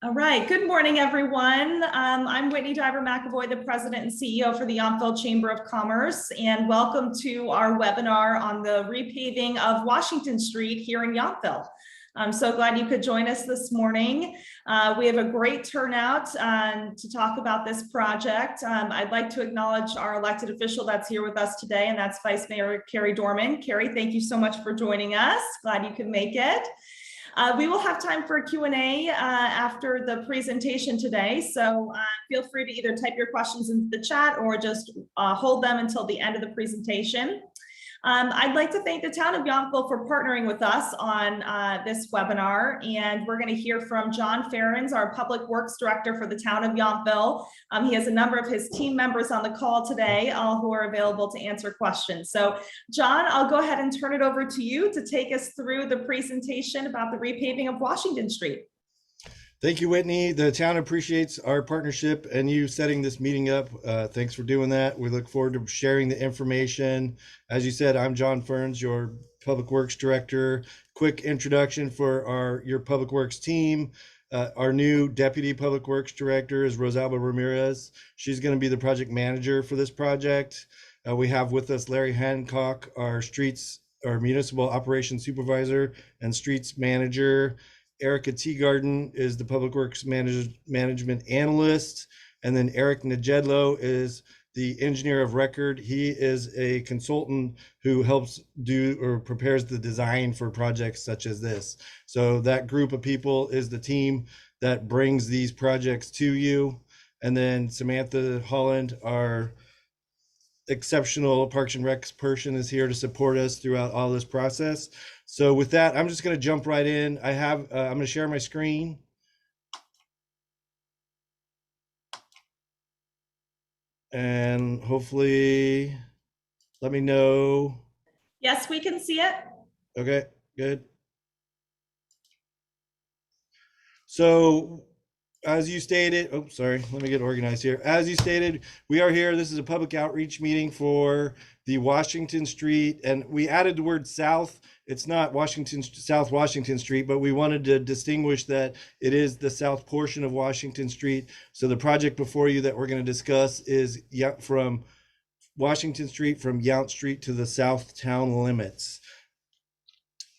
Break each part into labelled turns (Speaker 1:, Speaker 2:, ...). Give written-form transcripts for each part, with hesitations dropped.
Speaker 1: All right. Good morning, everyone. I'm Whitney Diver McAvoy, the President and CEO for the Yountville Chamber of Commerce, and welcome to our webinar on the repaving of Washington Street here in Yountville. I'm so glad you could join us this morning. We have a great turnout to talk about this project. I'd like to acknowledge our elected official that's here with us today, and that's Vice Mayor Carrie Dorman. Carrie, thank you so much for joining us. Glad you could make it. We will have time for a Q&A after the presentation today, so feel free to either type your questions into the chat or just hold them until the end of the presentation. I'd like to thank the town of Yountville for partnering with us on this webinar, and we're going to hear from John Ferrens, our Public Works Director for the town of Yountville. He has a number of his team members on the call today, all who are available to answer questions. So, John, I'll go ahead and turn it over to you to take us through the presentation about the repaving of Washington Street.
Speaker 2: Thank you, Whitney. The town appreciates our partnership and you setting this meeting up. Thanks for doing that. We look forward to sharing the information. As you said, I'm John Ferns, your Public Works Director. Quick introduction for your Public Works team. Our new Deputy Public Works Director is Rosalba Ramirez. She's going to be the project manager for this project. We have with us Larry Hancock, our municipal operations supervisor and streets manager. Erica Teagarden is the Public Works Management Analyst. And then Eric Najedlo is the engineer of record. He is a consultant who helps do or prepares the design for projects such as this. So that group of people is the team that brings these projects to you. And then Samantha Holland, our exceptional Parks and Recs person, is here to support us throughout all this process. So with that, I'm just going to jump right in. I'm going to share my screen. And hopefully, let me know.
Speaker 1: Yes, we can see it.
Speaker 2: Okay, good. So as you stated, oh, sorry, let me get organized here. As you stated, we are here. This is a public outreach meeting for the Washington Street, and we added the word south. It's not South Washington Street, but we wanted to distinguish that it is the south portion of Washington Street. So the project before you that we're going to discuss is from Washington Street, from Yount Street to the south town limits.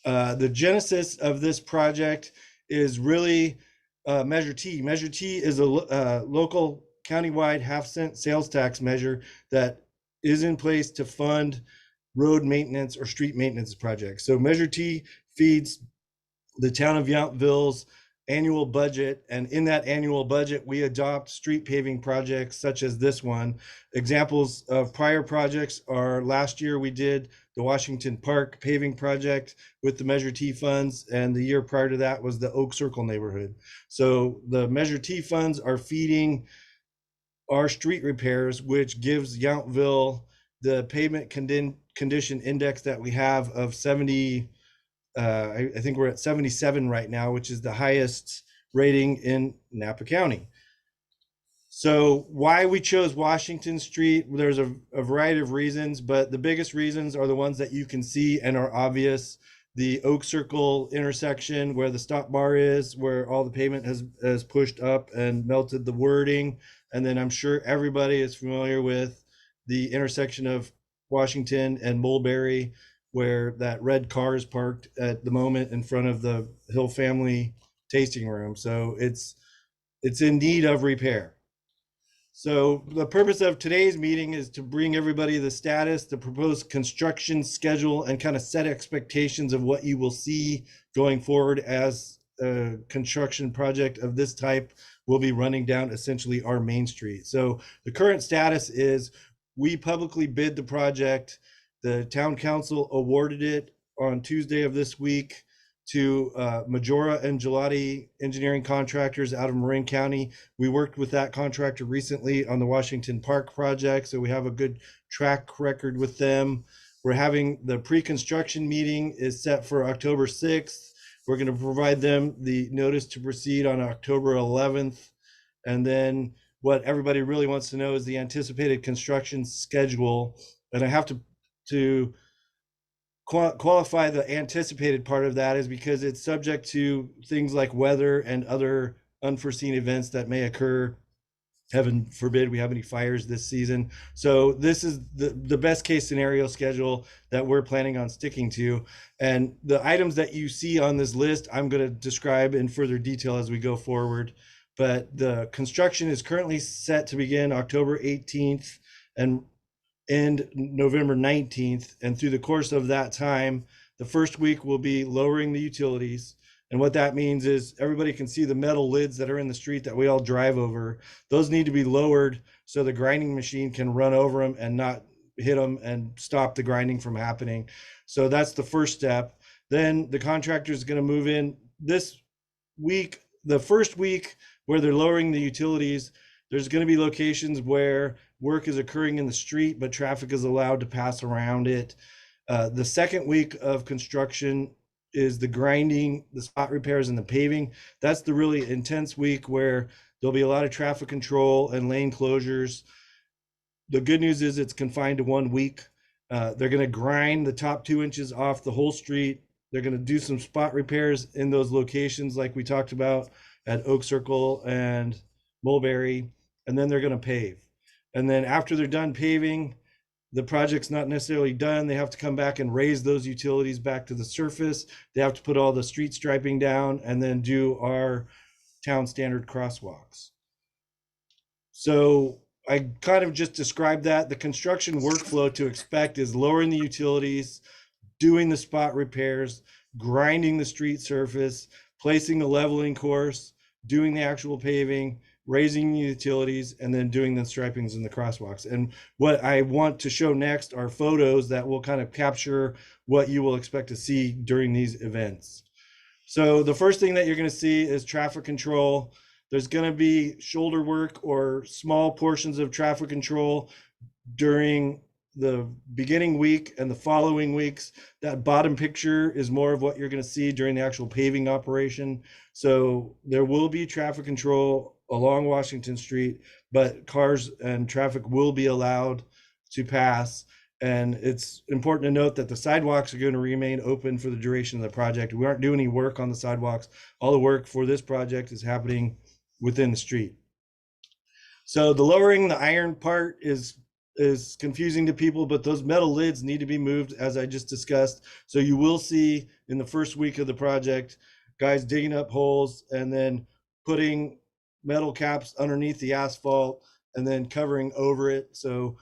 Speaker 2: The genesis of this project is really Measure T. Measure T is a local countywide half-cent sales tax measure that is in place to fund road maintenance or street maintenance projects. So Measure T feeds the town of Yountville's annual budget, and in that annual budget, we adopt street paving projects such as this one. Examples of prior projects are last year we did the Washington Park paving project with the Measure T funds, and the year prior to that was the Oak Circle neighborhood. So the Measure T funds are feeding our street repairs, which gives Yountville the pavement condition index that we have of 70. I think we're at 77 right now, which is the highest rating in Napa County. So why we chose Washington Street, there's a variety of reasons, but the biggest reasons are the ones that you can see and are obvious. The Oak Circle intersection where the stop bar is, where all the pavement has pushed up and melted the wording. And then I'm sure everybody is familiar with the intersection of Washington and Mulberry, where that red car is parked at the moment in front of the Hill Family Tasting Room. So it's in need of repair. So the purpose of today's meeting is to bring everybody the status, the proposed construction schedule, and kind of set expectations of what you will see going forward as a construction project of this type will be running down essentially our main street. So the current status is we publicly bid the project. The town council awarded it on Tuesday of this week to Majora and Gelati engineering contractors out of Marin County. We worked with that contractor recently on the Washington Park project, so we have a good track record with them. We're having the pre-construction meeting is set for October 6th. We're going to provide them the notice to proceed on October 11th. And then what everybody really wants to know is the anticipated construction schedule. And I have to qualify the anticipated part of that is because it's subject to things like weather and other unforeseen events that may occur. Heaven forbid we have any fires this season. So this is the best case scenario schedule that we're planning on sticking to. And the items that you see on this list, I'm going to describe in further detail as we go forward. But the construction is currently set to begin October 18th and end November 19th. And through the course of that time, the first week will be lowering the utilities. And what that means is everybody can see the metal lids that are in the street that we all drive over. Those need to be lowered so the grinding machine can run over them and not hit them and stop the grinding from happening. So that's the first step. Then the contractor is going to move in this week, the first week where they're lowering the utilities. There's going to be locations where work is occurring in the street, but traffic is allowed to pass around it. The second week of construction is the grinding, the spot repairs, and the paving. That's the really intense week where there'll be a lot of traffic control and lane closures. The good news is it's confined to 1 week. They're going to grind the top 2 inches off the whole street. They're going to do some spot repairs in those locations like we talked about at Oak Circle and Mulberry, and then they're going to pave. And then after they're done paving, the project's not necessarily done. They have to come back and raise those utilities back to the surface. They have to put all the street striping down and then do our town standard crosswalks. So I kind of just described that. The construction workflow to expect is lowering the utilities, doing the spot repairs, grinding the street surface, placing the leveling course, doing the actual paving, raising the utilities, and then doing the stripings and the crosswalks. And what I want to show next are photos that will kind of capture what you will expect to see during these events. So the first thing that you're going to see is traffic control. There's going to be shoulder work or small portions of traffic control during the beginning week and the following weeks. That bottom picture is more of what you're going to see during the actual paving operation. So there will be traffic control along Washington Street, but cars and traffic will be allowed to pass. And it's important to note that the sidewalks are going to remain open for the duration of the project. We aren't doing any work on the sidewalks. All the work for this project is happening within the street. So the lowering the iron part is confusing to people, but those metal lids need to be moved, as I just discussed. So you will see in the first week of the project, guys digging up holes and then putting metal caps underneath the asphalt and then covering over it. So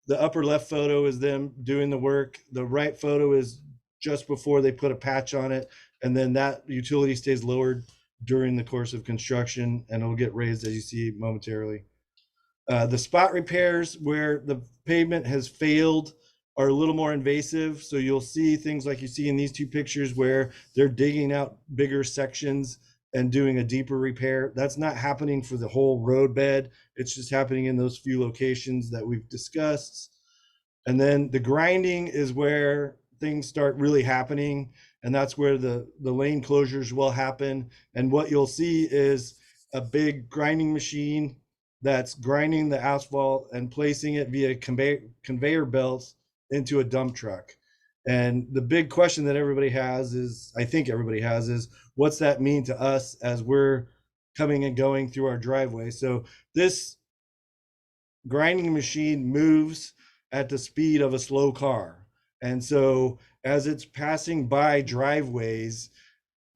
Speaker 2: the upper left photo is them doing the work. The right photo is just before they put a patch on it. And then that utility stays lowered during the course of construction and it'll get raised as you see momentarily. The spot repairs where the pavement has failed are a little more invasive. So you'll see things like you see in these two pictures where they're digging out bigger sections and doing a deeper repair. That's not happening for the whole road bed. It's just happening in those few locations that we've discussed. And then the grinding is where things start really happening. And that's where the lane closures will happen. And what you'll see is a big grinding machine that's grinding the asphalt and placing it via conveyor belts into a dump truck. And the big question that everybody has is, I think everybody has, is what's that mean to us as we're coming and going through our driveway? So this grinding machine moves at the speed of a slow car. And so as it's passing by driveways,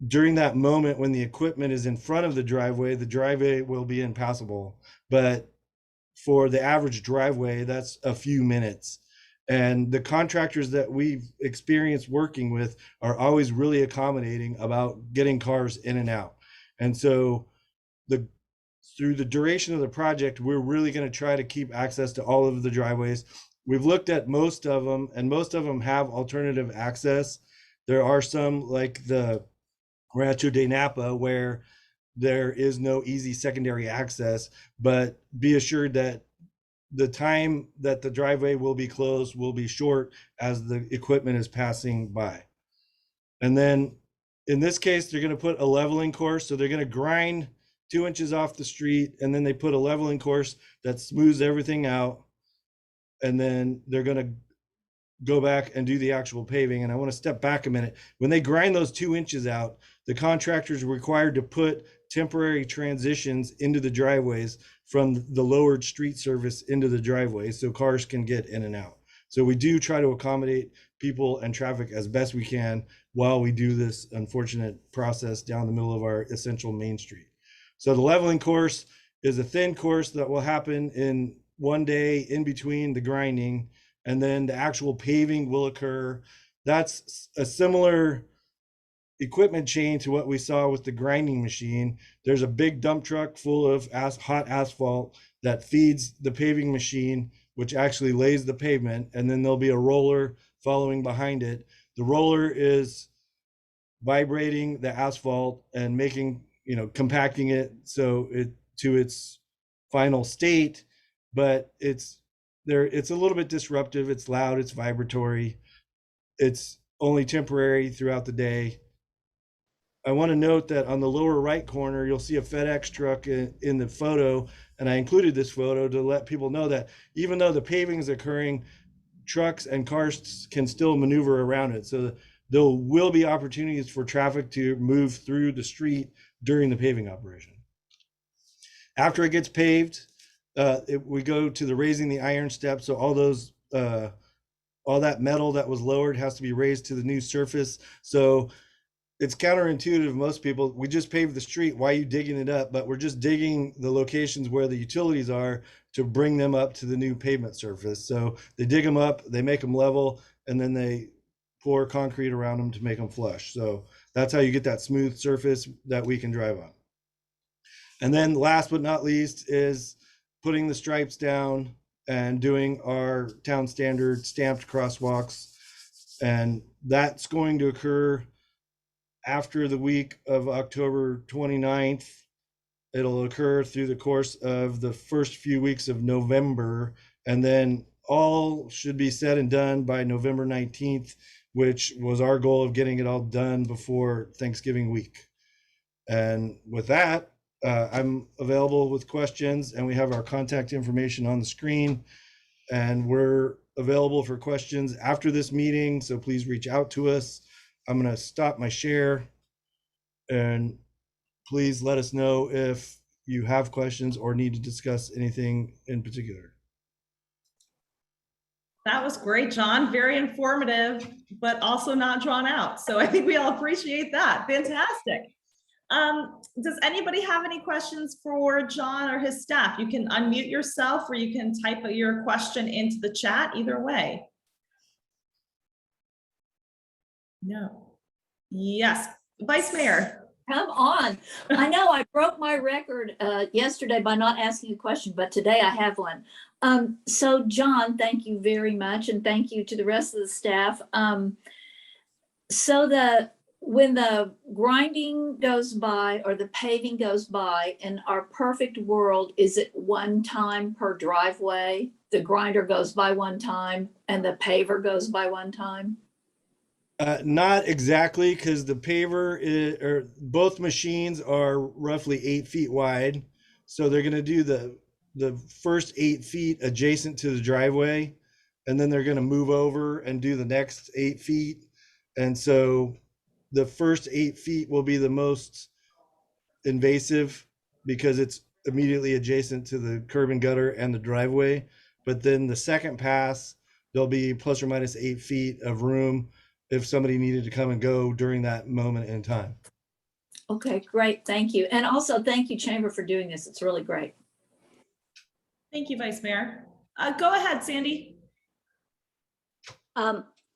Speaker 2: during that moment when the equipment is in front of the driveway will be impassable. But for the average driveway, that's a few minutes. And the contractors that we've experienced working with are always really accommodating about getting cars in and out. And so through the duration of the project, we're really going to try to keep access to all of the driveways. We've looked at most of them, and most of them have alternative access. There are some like the Rancho de Napa where there is no easy secondary access, but be assured that the time that the driveway will be closed will be short as the equipment is passing by. And then in this case, they're going to put a leveling course. So they're going to grind 2 inches off the street, and then they put a leveling course that smooths everything out. And then they're going to go back and do the actual paving. And I want to step back a minute. When they grind those 2 inches out, the contractors are required to put temporary transitions into the driveways from the lowered street surface into the driveways so cars can get in and out. So we do try to accommodate people and traffic as best we can while we do this unfortunate process down the middle of our essential main street. So the leveling course is a thin course that will happen in one day in between the grinding, and then the actual paving will occur. That's a similar equipment chain to what we saw with the grinding machine. There's a big dump truck full of hot asphalt that feeds the paving machine, which actually lays the pavement, and then there'll be a roller following behind it. The roller is vibrating the asphalt and making, compacting it so it to its final state, but it's a little bit disruptive. It's loud, it's vibratory, it's only temporary throughout the day. I want to note that on the lower right corner, you'll see a FedEx truck in the photo, and I included this photo to let people know that even though the paving is occurring, trucks and cars can still maneuver around it. So there will be opportunities for traffic to move through the street during the paving operation. After it gets paved, we go to the raising the iron steps. So all that metal that was lowered has to be raised to the new surface. So it's counterintuitive. Most people, we just paved the street. Why are you digging it up? But we're just digging the locations where the utilities are to bring them up to the new pavement surface. So they dig them up, they make them level, and then they pour concrete around them to make them flush. So that's how you get that smooth surface that we can drive on. And then last but not least is putting the stripes down and doing our town standard stamped crosswalks. And that's going to occur after the week of October 29th. It'll occur through the course of the first few weeks of November, and then all should be said and done by November 19th, which was our goal of getting it all done before Thanksgiving week. And with that, I'm available with questions, and we have our contact information on the screen, and we're available for questions after this meeting, so please reach out to us. I'm going to stop my share, and please let us know if you have questions or need to discuss anything in particular.
Speaker 1: That was great, John. Very informative, but also not drawn out. So I think we all appreciate that. Fantastic. Does anybody have any questions for John or his staff? You can unmute yourself or you can type your question into the chat, either way. No. Yes, Vice Mayor.
Speaker 3: Come on. I know I broke my record yesterday by not asking a question, but today I have one. So John, thank you very much. And thank you to the rest of the staff. When the grinding goes by or the paving goes by, in our perfect world, is it one time per driveway? The grinder goes by one time and the paver goes by one time?
Speaker 2: Not exactly, because the paver or both machines are roughly 8 feet wide. So they're going to do the first 8 feet adjacent to the driveway, and then they're going to move over and do the next 8 feet. And so the first 8 feet will be the most invasive because it's immediately adjacent to the curb and gutter and the driveway. But then the second pass, there'll be plus or minus 8 feet of room if somebody needed to come and go during that moment in time.
Speaker 3: Okay, great. Thank you. And also thank you, Chamber, for doing this. It's really great.
Speaker 1: Thank you, Vice Mayor. Go ahead, Sandy.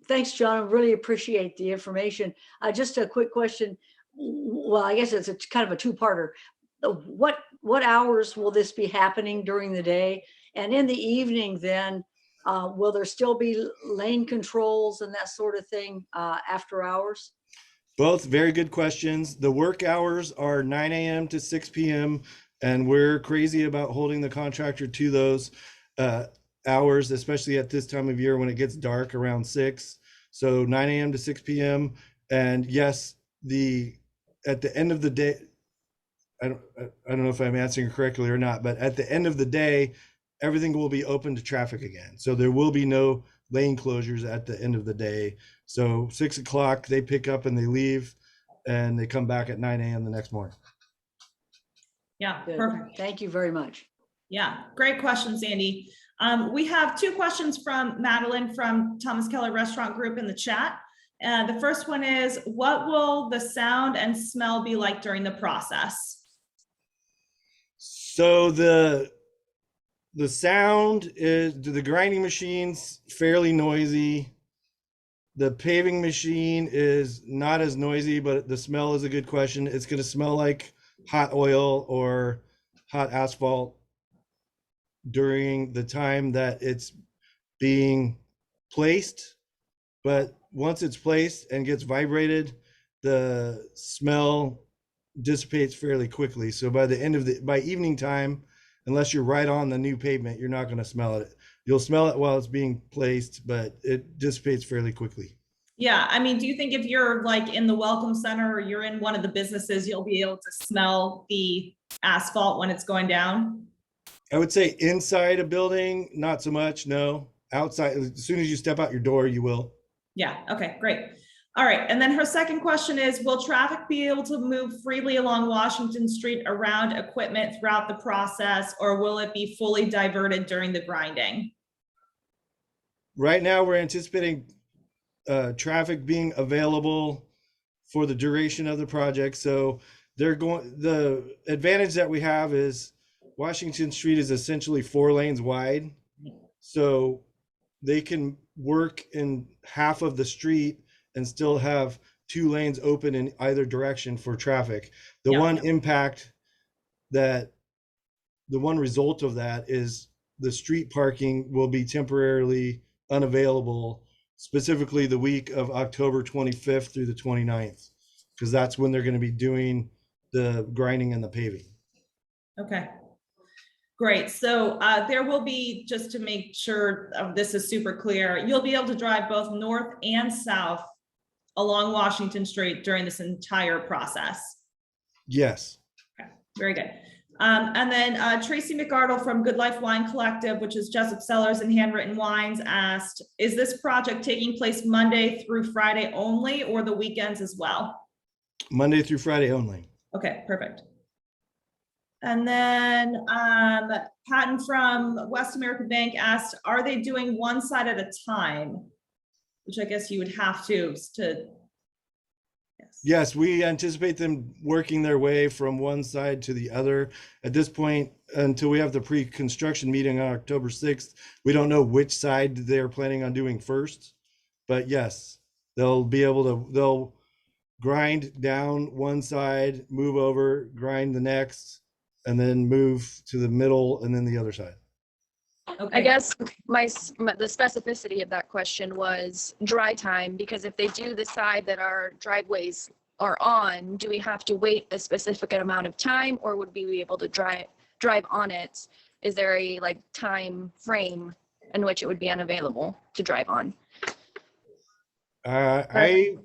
Speaker 4: Thanks, John. I really appreciate the information. Just a quick question. Well, I guess it's a kind of a two-parter. What hours will this be happening during the day? And in the evening then, will there still be lane controls and that sort of thing after hours?
Speaker 2: Both very good questions. The work hours are 9 a.m. to 6 p.m. and we're crazy about holding the contractor to those hours, especially at this time of year when it gets dark around 6. So 9 a.m. to 6 p.m. And yes, at the end of the day, I don't know if I'm answering correctly or not, but at the end of the day, everything will be open to traffic again. So there will be no lane closures at the end of the day. So 6 o'clock, they pick up and they leave. and they come back at 9 a.m. the next morning.
Speaker 1: Yeah,
Speaker 4: Good.
Speaker 1: perfect.
Speaker 4: Thank you very much.
Speaker 1: Yeah, great question, Sandy. We have two questions from Madeline from Thomas Keller Restaurant Group in the chat. The first one is, what will the sound and smell be like during the process?
Speaker 2: So the sound is, the grinding machine's fairly noisy. The paving machine is not as noisy, but the smell is a good question. It's going to smell like hot oil or hot asphalt during the time that it's being placed. But once it's placed and gets vibrated, the smell dissipates fairly quickly. So by evening time, unless you're right on the new pavement, you're not going to smell it. You'll smell it while it's being placed, but it dissipates fairly quickly.
Speaker 1: Yeah, I mean, do you think if you're like in the Welcome Center or you're in one of the businesses, you'll be able to smell the asphalt when it's going down?
Speaker 2: I would say inside a building, not so much, no. Outside, as soon as you step out your door, you will.
Speaker 1: Yeah, okay, great. All right, and then her second question is, will traffic be able to move freely along Washington Street around equipment throughout the process, or will it be fully diverted during the grinding?
Speaker 2: Right now, we're anticipating traffic being available for the duration of the project. So the advantage that we have is Washington Street is essentially 4 lanes wide. So they can work in half of the street and still have 2 lanes open in either direction for traffic. The
Speaker 1: Yeah.
Speaker 2: one result of that is the street parking will be temporarily unavailable, specifically the week of October 25th through the 29th, because that's when they're going to be doing the grinding and the paving.
Speaker 1: Okay, great. So there will be, just to make sure this is super clear, you'll be able to drive both north and south along Washington Street during this entire process.
Speaker 2: Yes.
Speaker 1: Okay, very good. And then Tracy McArdle from Good Life Wine Collective, which is Jessup Cellars and Handwritten Wines, asked, is this project taking place Monday through Friday only, or the weekends as well?
Speaker 2: Monday through Friday only.
Speaker 1: Okay, perfect. And then Patton from West American Bank asked, are they doing one side at a time? Which I guess you would have to.
Speaker 2: Yes, we anticipate them working their way from one side to the other. At this point, until we have the pre-construction meeting on October 6th, we don't know which side they're planning on doing first. But yes, they'll grind down one side, move over, grind the next, and then move to the middle and then the other side.
Speaker 1: Okay.
Speaker 5: I guess the specificity of that question was dry time, because if they do the side that our driveways are on, do we have to wait a specific amount of time, or would we be able to drive on it? Is there a time frame in which it would be unavailable to drive on?
Speaker 2: I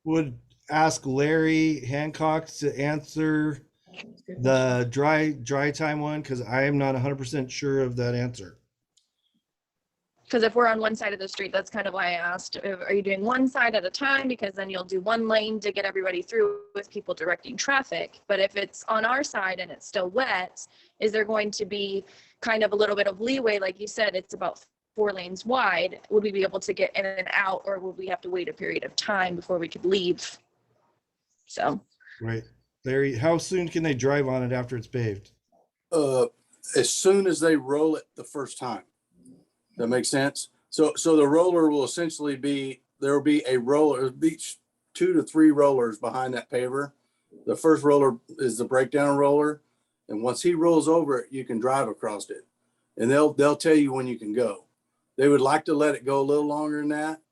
Speaker 2: would ask Larry Hancock to answer the dry time one, because I am not 100% sure of that answer.
Speaker 5: Because if we're on one side of the street, that's kind of why I asked, are you doing one side at a time? Because then you'll do one lane to get everybody through with people directing traffic. But if it's on our side and it's still wet, is there going to be kind of a little bit of leeway? Like you said, it's about 4 lanes wide. Would we be able to get in and out, or would we have to wait a period of time before we could leave? So.
Speaker 2: Right. Larry, how soon can they drive on it after it's paved?
Speaker 6: As soon as they roll it the first time. That makes sense. So the roller will essentially be, there will be a roller, it'll be 2 to 3 rollers behind that paver. The first roller is the breakdown roller, and once he rolls over it, you can drive across it, and they'll tell you when you can go. They would like to let it go a little longer than that.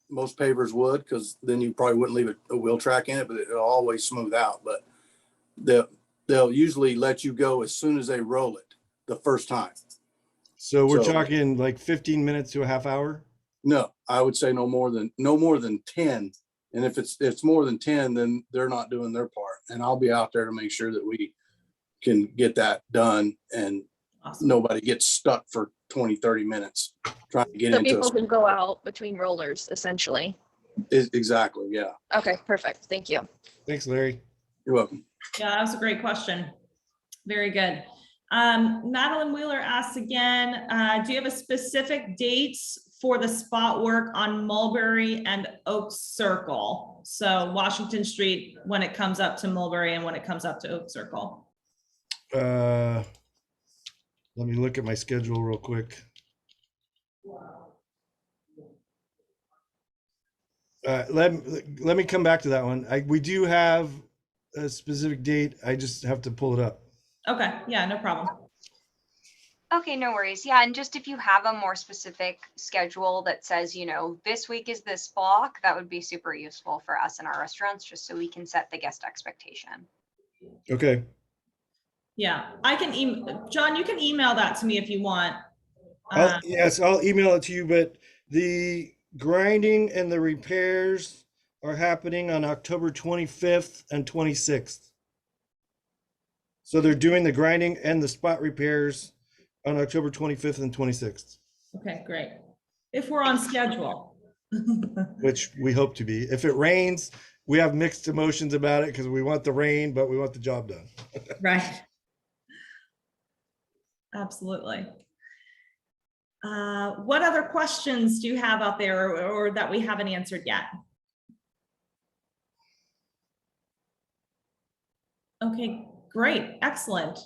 Speaker 6: Most pavers would, because then you probably wouldn't leave a wheel track in it, but it'll always smooth out. But they'll usually let you go as soon as they roll it the first time.
Speaker 2: So we're talking like 15 minutes to a half hour?
Speaker 6: No, I would say no more than 10. And if it's more than 10, then they're not doing their part. And I'll be out there to make sure that we can get that done and
Speaker 1: Awesome.
Speaker 6: nobody gets stuck for 20, 30 minutes trying to get
Speaker 5: So
Speaker 6: into
Speaker 5: people
Speaker 6: us.
Speaker 5: can go out between rollers, essentially.
Speaker 6: Exactly, yeah.
Speaker 5: Okay, perfect. Thank you.
Speaker 2: Thanks, Larry.
Speaker 6: You're welcome.
Speaker 1: Yeah, that was a great question. Very good. Madeline Wheeler asks again, do you have a specific dates for the spot work on Mulberry and Oak Circle? So Washington Street, when it comes up to Mulberry and when it comes up to Oak Circle.
Speaker 2: Let me look at my schedule real quick. Let me come back to that one. We do have a specific date. I just have to pull it up.
Speaker 1: Okay, yeah, no problem.
Speaker 7: Okay, no worries. Yeah, and just if you have a more specific schedule that says, you know, this week is this block, that would be super useful for us in our restaurants, just so we can set the guest expectation.
Speaker 2: Okay.
Speaker 1: Yeah, I can John, you can email that to me if you want.
Speaker 2: Yes, I'll email it to you, but the grinding and the repairs are happening on October 25th and 26th. So they're doing the grinding and the spot repairs on October 25th and 26th.
Speaker 1: Okay, great. If we're on schedule.
Speaker 2: Which we hope to be. If it rains, we have mixed emotions about it because we want the rain, but we want the job done.
Speaker 1: Right. Absolutely. What other questions do you have out there or that we haven't answered yet? Okay, great. Excellent.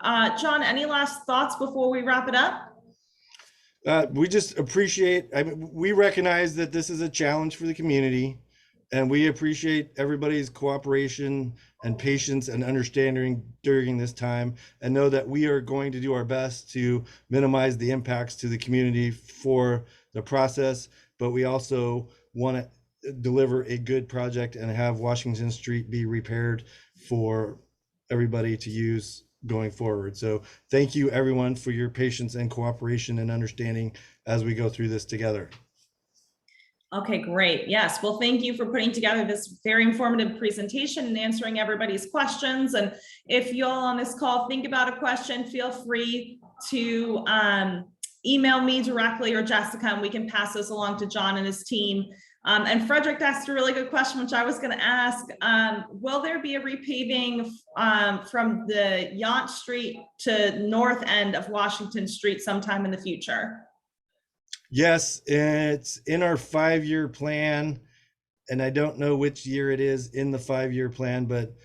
Speaker 1: John, any last thoughts before we wrap it up?
Speaker 2: We just appreciate, I mean, we recognize that this is a challenge for the community, and we appreciate everybody's cooperation and patience and understanding during this time, and know that we are going to do our best to minimize the impacts to the community for the process, but we also want to deliver a good project and have Washington Street be repaired for everybody to use going forward. So thank you everyone for your patience and cooperation and understanding as we go through this together.
Speaker 1: Okay, great. Yes. Well, thank you for putting together this very informative presentation and answering everybody's questions. And if you all on this call think about a question, feel free to email me directly or Jessica, and we can pass this along to John and his team. And Frederick asked a really good question, which I was going to ask. Will there be a repaving from the Yount Street to north end of Washington Street sometime in the future?
Speaker 2: Yes, it's in our 5-year plan, and I don't know which year it is in the 5-year plan, but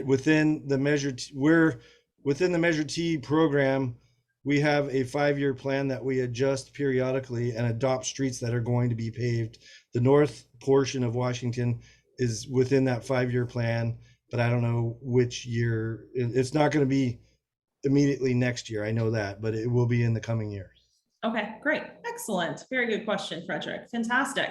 Speaker 2: within the Measure T, we're within the Measure T program. We have a 5-year plan that we adjust periodically and adopt streets that are going to be paved. The north portion of Washington is within that 5-year plan, but I don't know which year. It's not going to be immediately next year. I know that, but it will be in the coming years.
Speaker 1: Okay, great. Excellent. Very good question, Frederick. Fantastic.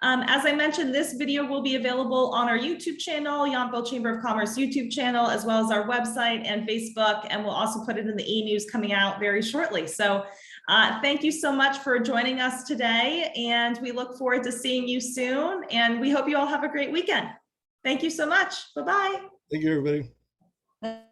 Speaker 1: As I mentioned, this video will be available on our YouTube channel, Yountville Chamber of Commerce YouTube channel, as well as our website and Facebook, and we'll also put it in the e-news coming out very shortly. So thank you so much for joining us today, and we look forward to seeing you soon, and we hope you all have a great weekend. Thank you so much. Bye-bye.
Speaker 2: Thank you, everybody.